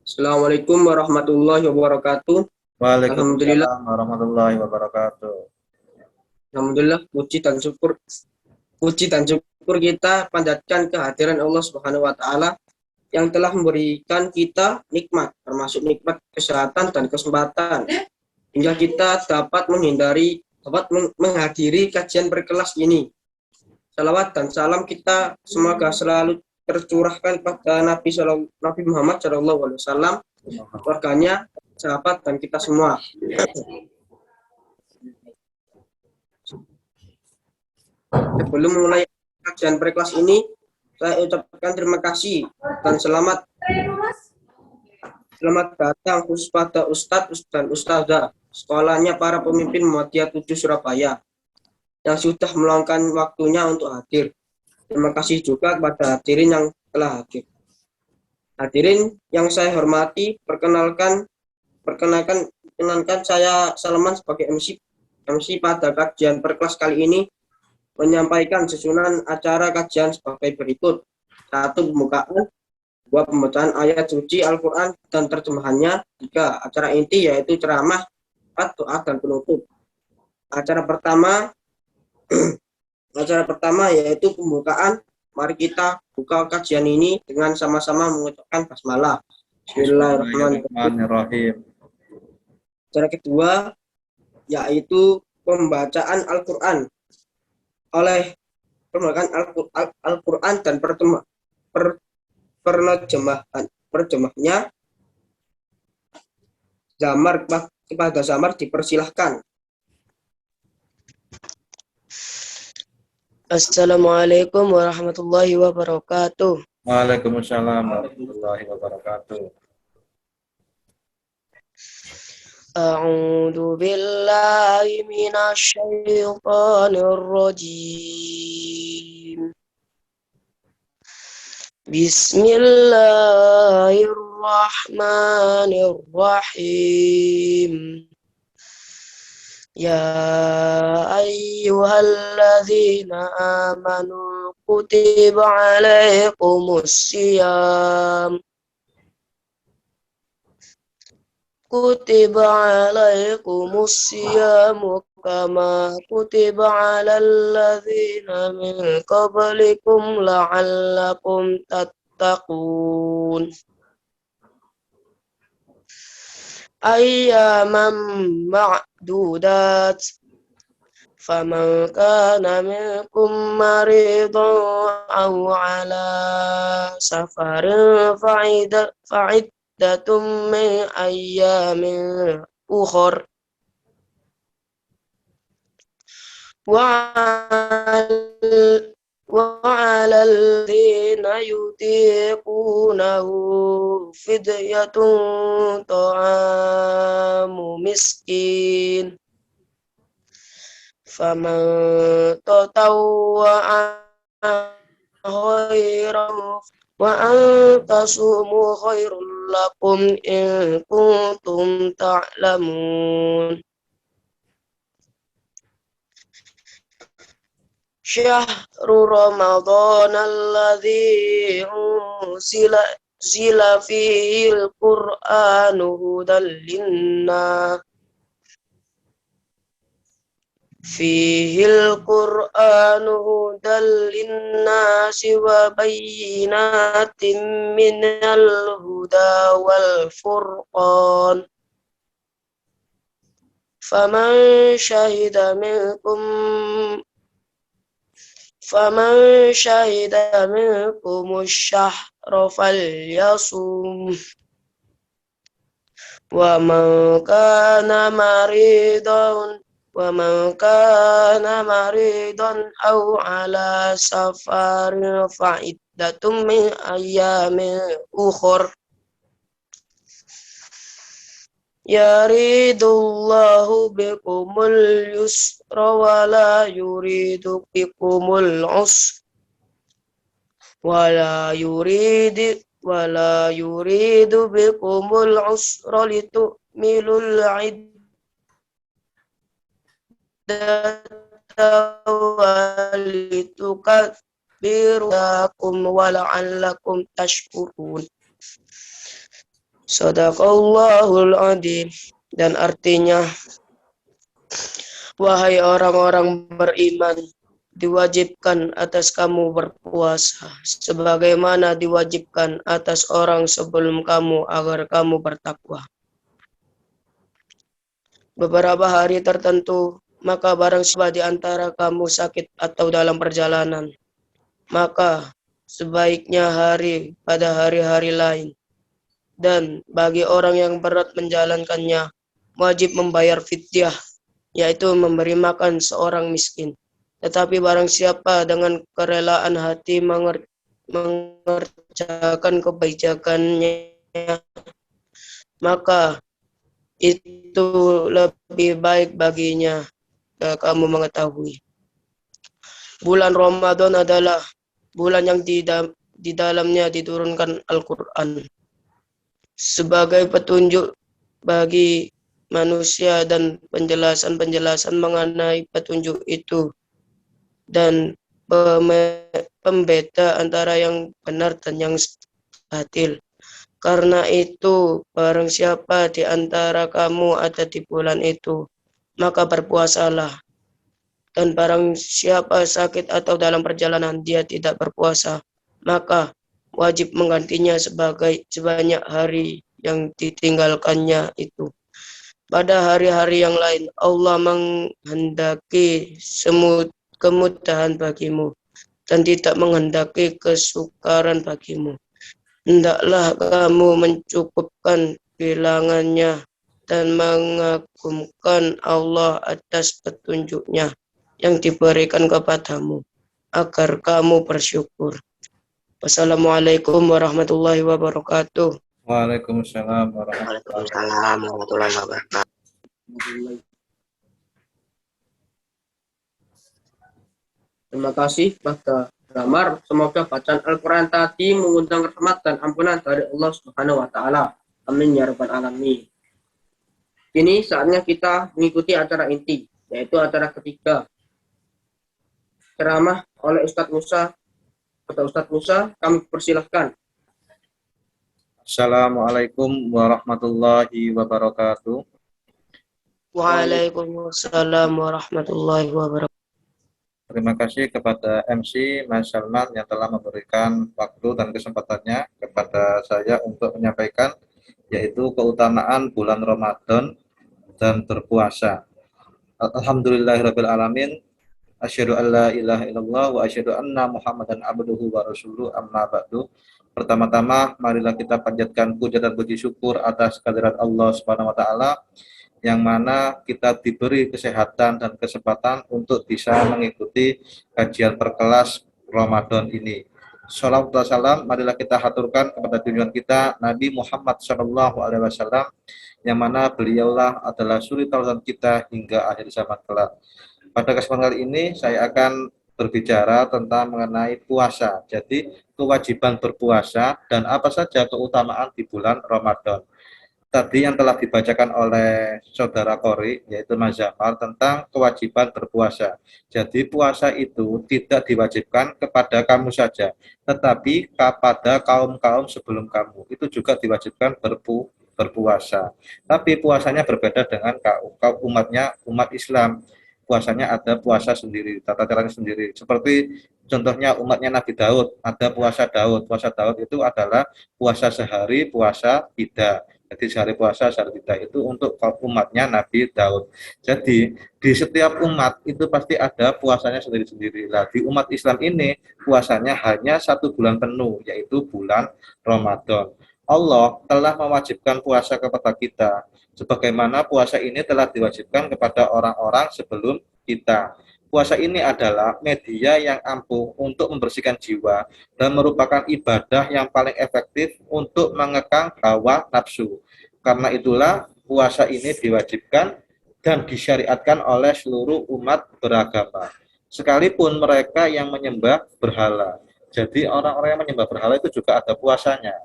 Assalamualaikum warahmatullahi wabarakatuh. Alhamdulillah, Waalaikumsalam warahmatullahi wabarakatuh. alhamdulillah puji dan syukur kita panjatkan kehadiran Allah Subhanahu wa taala yang telah memberikan kita nikmat, termasuk nikmat kesehatan dan kesempatan hingga kita dapat menghadiri kajian berkelas ini. Salawat dan salam kita semoga selalu tercurahkan pada Nabi Muhammad SAW, keluarganya, sahabat dan kita semua. Sebelum mulai kajian berkelas ini, saya ucapkan terima kasih dan selamat datang khusus pada Ustadz dan Ustazah sekolahnya para pemimpin Muhammadiyah 7 Surabaya yang sudah meluangkan waktunya untuk hadir. Terima kasih juga kepada hadirin yang telah hadir. Hadirin yang saya hormati, perkenalkan saya Salman sebagai MC pada kajian berkelas kali ini, menyampaikan susunan acara kajian sebagai berikut. 1. Pembukaan. 2. Pembacaan ayat suci Al-Quran dan terjemahannya. 3. Acara inti yaitu ceramah, 4. Doa dan penutup. Acara pertama yaitu pembukaan. Mari kita buka kajian ini dengan sama-sama mengucapkan basmalah. Bismillahirrahmanirrahim. Acara kedua yaitu pembacaan Al-Quran oleh pembacaan Al-Quran dan perjemahnya. Kepada Zamar dipersilahkan. Assalamualaikum warahmatullahi wabarakatuh. Waalaikumsalam warahmatullahi wabarakatuh. A'udzu billahi minasy syaithanir rajim. Bismillahirrahmanirrahim. Ya ayyuhalladzina amanu kutiba alaikumusiyam kama kutiba alal ladzina min qablikum la'allakum tattaqun. Ayyaman ma'dudat. Faman kana minkum maridan aw ala safarin fa'iddatun min ayyamin ukhra. وعلى الذين يطيقونه فدية طعام مسكين فمن تطوع خيرا وأن تصوموا خير لكم إن كنتم تعلمون. شهر رمضان الذي أنزل فيه القرآن هدى للناس وبينات من الهدى والفرقان فمن شهد منكم الشهر فليصم ومن كان مريضا أو على سفر فعدة من أيام أخر. يريد الله بكم اليسر ولا يريد بكم العسر ولا يريد بكم العسر لتكملوا العدة ولتكبروا ولعلكم تشكرون. Sadaqallahul adzim. Dan artinya, wahai orang-orang beriman, diwajibkan atas kamu berpuasa, sebagaimana diwajibkan atas orang sebelum kamu agar kamu bertakwa. Beberapa hari tertentu, maka barang siapa di antara kamu sakit atau dalam perjalanan, maka sebaiknya pada hari-hari lain. Dan bagi orang yang berat menjalankannya, wajib membayar fidyah, yaitu memberi makan seorang miskin. Tetapi barang siapa dengan kerelaan hati mengerjakan kebijakannya, maka itu lebih baik baginya. Kamu mengetahui, bulan Ramadan adalah bulan yang di dalamnya diturunkan Al-Quran sebagai petunjuk bagi manusia dan penjelasan-penjelasan mengenai petunjuk itu dan pembeda antara yang benar dan yang batil. Karena itu, barang siapa di antara kamu ada di bulan itu, maka berpuasalah. Dan barang siapa sakit atau dalam perjalanan dia tidak berpuasa, maka wajib menggantinya sebanyak hari yang ditinggalkannya itu. Pada hari-hari yang lain, Allah menghendaki kemudahan bagimu dan tidak menghendaki kesukaran bagimu. Hendaklah kamu mencukupkan bilangannya dan mengagumkan Allah atas petunjuknya yang diberikan kepadamu agar kamu bersyukur. Wassalamualaikum warahmatullahi wabarakatuh. Waalaikumsalam warahmatullahi Waalaikumsalam warahmatullahi wabarakatuh. Terima kasih pada Damar. Semoga bacaan Al-Quran tadi mengundang rahmat dan ampunan dari Allah Subhanahu wa Ta'ala. Amin ya Rabbal Alamin. Kini saatnya kita mengikuti acara inti, yaitu acara ketiga. Ceramah oleh Ustadz Musa. Kepada Ustadz Musa, kami persilahkan. Assalamualaikum warahmatullahi wabarakatuh. Waalaikumsalam warahmatullahi wabarakatuh. Terima kasih kepada MC Mas Salman yang telah memberikan waktu dan kesempatannya kepada saya untuk menyampaikan yaitu keutamaan bulan Ramadan dan berpuasa. Alhamdulillahirabbil alamin. Asyhadu an la ilaha illallah wa asyhadu anna Muhammadan abduhu wa rasuluhu, amma ba'du. Pertama-tama marilah kita panjatkan puja dan puji syukur atas kehadirat Allah Subhanahu wa taala yang mana kita diberi kesehatan dan kesempatan untuk bisa mengikuti kajian perkelas Ramadan ini. Shalawat wa salam marilah kita haturkan kepada junjungan kita Nabi Muhammad SAW yang mana beliaulah adalah suri tauladan kita hingga akhir zaman kelak. Pada kesempatan kali ini saya akan berbicara tentang mengenai puasa. Jadi kewajiban berpuasa dan apa saja keutamaan di bulan Ramadan. Tadi yang telah dibacakan oleh saudara Qori yaitu Mas Zafar tentang kewajiban berpuasa. Jadi puasa itu tidak diwajibkan kepada kamu saja, tetapi kepada kaum-kaum sebelum kamu. Itu juga diwajibkan berpuasa. Tapi puasanya berbeda dengan kaum umat Islam. Puasanya ada puasa sendiri, tata caranya sendiri. Seperti contohnya umatnya Nabi Daud, ada puasa Daud. Puasa Daud itu adalah puasa sehari, puasa tidak. Jadi sehari puasa, sehari tidak itu untuk umatnya Nabi Daud. Jadi di setiap umat itu pasti ada puasanya sendiri-sendiri. Nah, di umat Islam ini puasanya hanya 1 bulan penuh, yaitu bulan Ramadan. Allah telah mewajibkan puasa kepada kita, sebagaimana puasa ini telah diwajibkan kepada orang-orang sebelum kita. Puasa ini adalah media yang ampuh untuk membersihkan jiwa dan merupakan ibadah yang paling efektif untuk mengekang hawa nafsu. Karena itulah puasa ini diwajibkan dan disyariatkan oleh seluruh umat beragama, sekalipun mereka yang menyembah berhala. Jadi orang-orang yang menyembah berhala itu juga ada puasanya.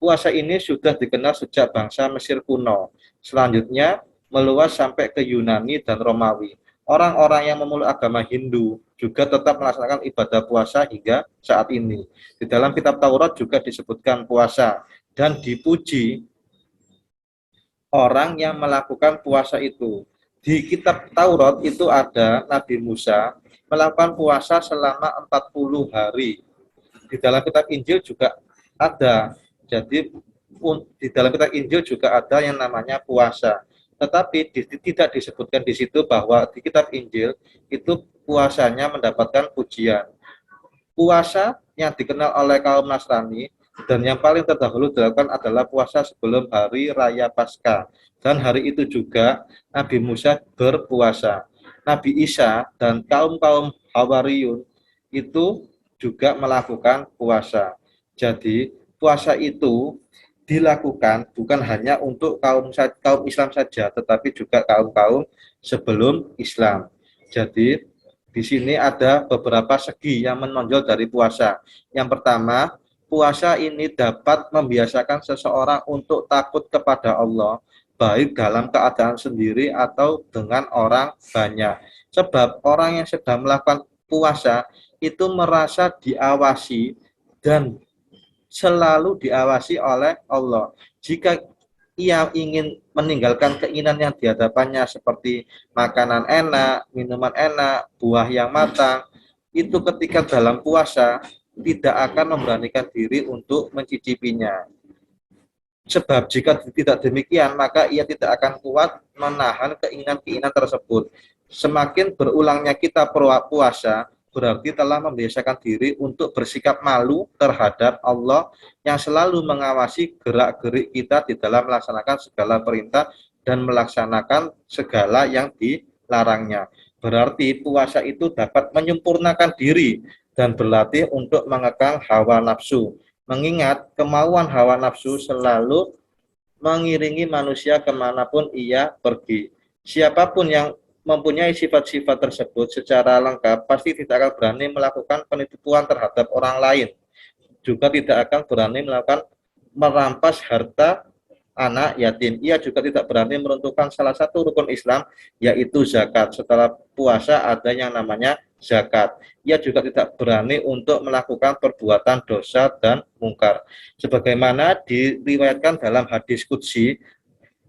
Puasa ini sudah dikenal sejak bangsa Mesir kuno. Selanjutnya meluas sampai ke Yunani dan Romawi. Orang-orang yang memeluk agama Hindu juga tetap melaksanakan ibadah puasa hingga saat ini. Di dalam kitab Taurat juga disebutkan puasa dan dipuji orang yang melakukan puasa itu. Di kitab Taurat itu ada Nabi Musa melakukan puasa selama 40 hari. Di dalam kitab Injil juga ada. Jadi di dalam kitab Injil juga ada yang namanya puasa. Tetapi tidak disebutkan di situ bahwa di kitab Injil itu puasanya mendapatkan pujian. Puasa yang dikenal oleh kaum Nasrani dan yang paling terdahulu dilakukan adalah puasa sebelum hari raya Paskah. Dan hari itu juga Nabi Musa berpuasa. Nabi Isa dan kaum-kaum Hawariyun itu juga melakukan puasa. Jadi puasa itu dilakukan bukan hanya untuk kaum Islam saja, tetapi juga kaum-kaum sebelum Islam. Jadi di sini ada beberapa segi yang menonjol dari puasa. Yang pertama, puasa ini dapat membiasakan seseorang untuk takut kepada Allah, baik dalam keadaan sendiri atau dengan orang banyak. Sebab orang yang sedang melakukan puasa itu merasa diawasi dan selalu diawasi oleh Allah. Jika ia ingin meninggalkan keinginan yang dihadapannya seperti makanan enak, minuman enak, buah yang matang, itu ketika dalam puasa tidak akan memberanikan diri untuk mencicipinya. Sebab jika tidak demikian, maka ia tidak akan kuat menahan keinginan-keinginan tersebut. Semakin berulangnya kita puasa, berarti telah membiasakan diri untuk bersikap malu terhadap Allah yang selalu mengawasi gerak-gerik kita di dalam melaksanakan segala perintah dan melaksanakan segala yang dilarangnya. Berarti puasa itu dapat menyempurnakan diri dan berlatih untuk mengekang hawa nafsu. Mengingat kemauan hawa nafsu selalu mengiringi manusia kemanapun ia pergi. Siapapun yang mempunyai sifat-sifat tersebut secara lengkap pasti tidak akan berani melakukan penipuan terhadap orang lain. Juga tidak akan berani melakukan merampas harta anak yatim. Ia juga tidak berani meruntuhkan salah satu rukun Islam, yaitu zakat. Setelah puasa ada yang namanya zakat. Ia juga tidak berani untuk melakukan perbuatan dosa dan mungkar. Sebagaimana diriwayatkan dalam hadis qudsi,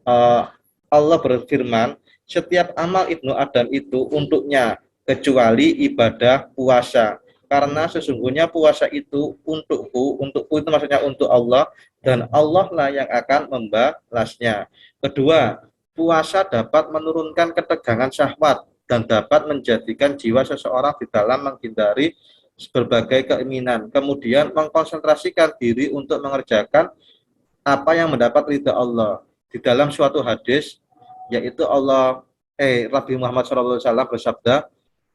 Allah berfirman, setiap amal Ibnu Adam itu untuknya, kecuali ibadah puasa. Karena sesungguhnya puasa itu untukku itu maksudnya untuk Allah, dan Allah lah yang akan membalasnya. Kedua, puasa dapat menurunkan ketegangan syahwat dan dapat menjadikan jiwa seseorang di dalam menghindari berbagai keinginan. Kemudian mengkonsentrasikan diri untuk mengerjakan apa yang mendapat ridha Allah. Di dalam suatu hadis, yaitu Nabi Muhammad SAW bersabda,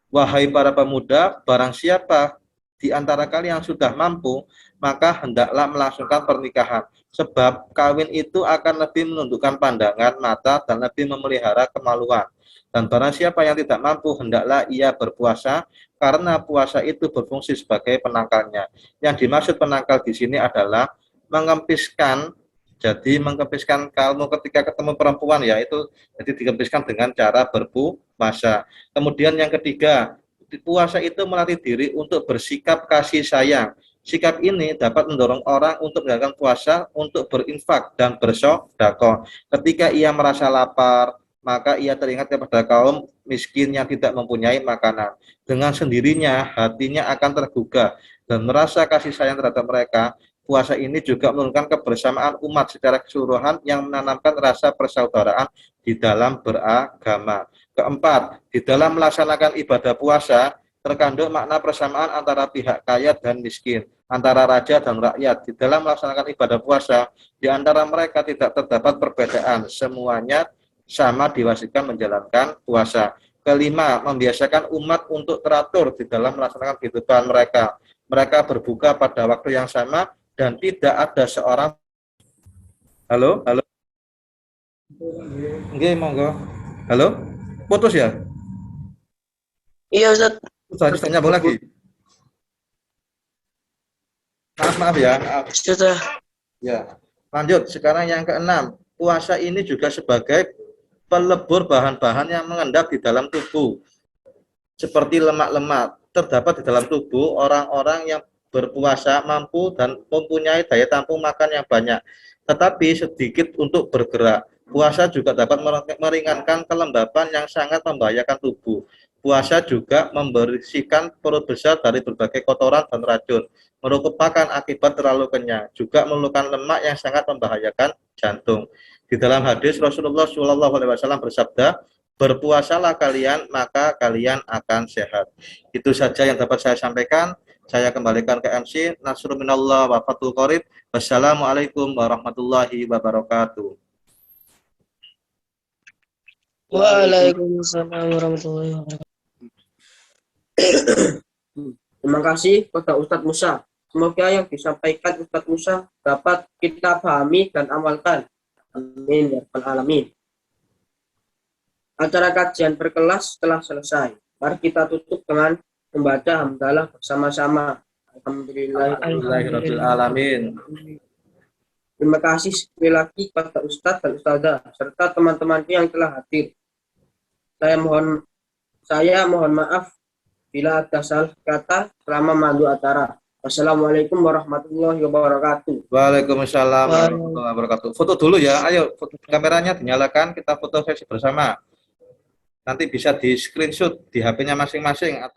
wahai para pemuda, barang siapa di antara kalian yang sudah mampu, maka hendaklah melangsungkan pernikahan. Sebab kawin itu akan lebih menundukkan pandangan mata dan lebih memelihara kemaluan. Dan barang siapa yang tidak mampu, hendaklah ia berpuasa, karena puasa itu berfungsi sebagai penangkalnya. Yang dimaksud penangkal di sini adalah mengempiskan. Jadi mengkempiskan kamu ketika ketemu perempuan, ya itu jadi dikempiskan dengan cara berpuasa. Kemudian yang ketiga, puasa itu melatih diri untuk bersikap kasih sayang. Sikap ini dapat mendorong orang untuk menjalankan puasa, untuk berinfak dan bersedekah. Ketika ia merasa lapar, maka ia teringat kepada kaum miskin yang tidak mempunyai makanan. Dengan sendirinya hatinya akan tergugah dan merasa kasih sayang terhadap mereka. Puasa ini juga menurunkan kebersamaan umat secara keseluruhan yang menanamkan rasa persaudaraan di dalam beragama. Keempat, di dalam melaksanakan ibadah puasa, terkandung makna persamaan antara pihak kaya dan miskin, antara raja dan rakyat. Di dalam melaksanakan ibadah puasa, di antara mereka tidak terdapat perbedaan, semuanya sama diwajibkan menjalankan puasa. Kelima, membiasakan umat untuk teratur di dalam melaksanakan kehidupan mereka. Mereka berbuka pada waktu yang sama, dan tidak ada seorang. Halo. Nggih, monggo. Halo, putus ya? Iya, Ustaz. Ustaz, nyambung lagi. Maaf ya. Sudah. Ya. Lanjut, sekarang yang keenam. Puasa ini juga sebagai pelebur bahan-bahan yang mengendap di dalam tubuh, seperti lemak-lemak. Terdapat di dalam tubuh orang-orang yang berpuasa mampu dan mempunyai daya tampung makan yang banyak, tetapi sedikit untuk bergerak. Puasa juga dapat meringankan kelembapan yang sangat membahayakan tubuh. Puasa juga membersihkan perut besar dari berbagai kotoran dan racun, merupakan akibat terlalu kenyang, juga memerlukan lemak yang sangat membahayakan jantung. Di dalam hadis Rasulullah SAW bersabda, berpuasalah kalian, maka kalian akan sehat. Itu saja yang dapat saya sampaikan. Saya kembalikan ke MC. Nasrul minallah wa fathul qarib. Wassalamualaikum warahmatullahi wabarakatuh. Waalaikumsalam warahmatullahi wabarakatuh. Terima kasih kepada Ustadz Musa. Semoga yang disampaikan Ustadz Musa dapat kita pahami dan amalkan. Amin ya rabbal alamin. Acara kajian berkelas telah selesai. Mari kita tutup dengan membaca hamdalah bersama-sama. Alhamdulillahirabbil alamin. Terima kasih sekali lagi kepada Ustadz dan Ustadzah serta teman-temanku yang telah hadir. Saya mohon maaf bila ada salah kata selama mandu acara. Wassalamualaikum warahmatullahi wabarakatuh. Waalaikumsalam warahmatullahi wabarakatuh. Foto dulu ya, ayo foto, kameranya dinyalakan, kita foto sesi bersama. Nanti bisa di screenshot di HP-nya masing-masing atau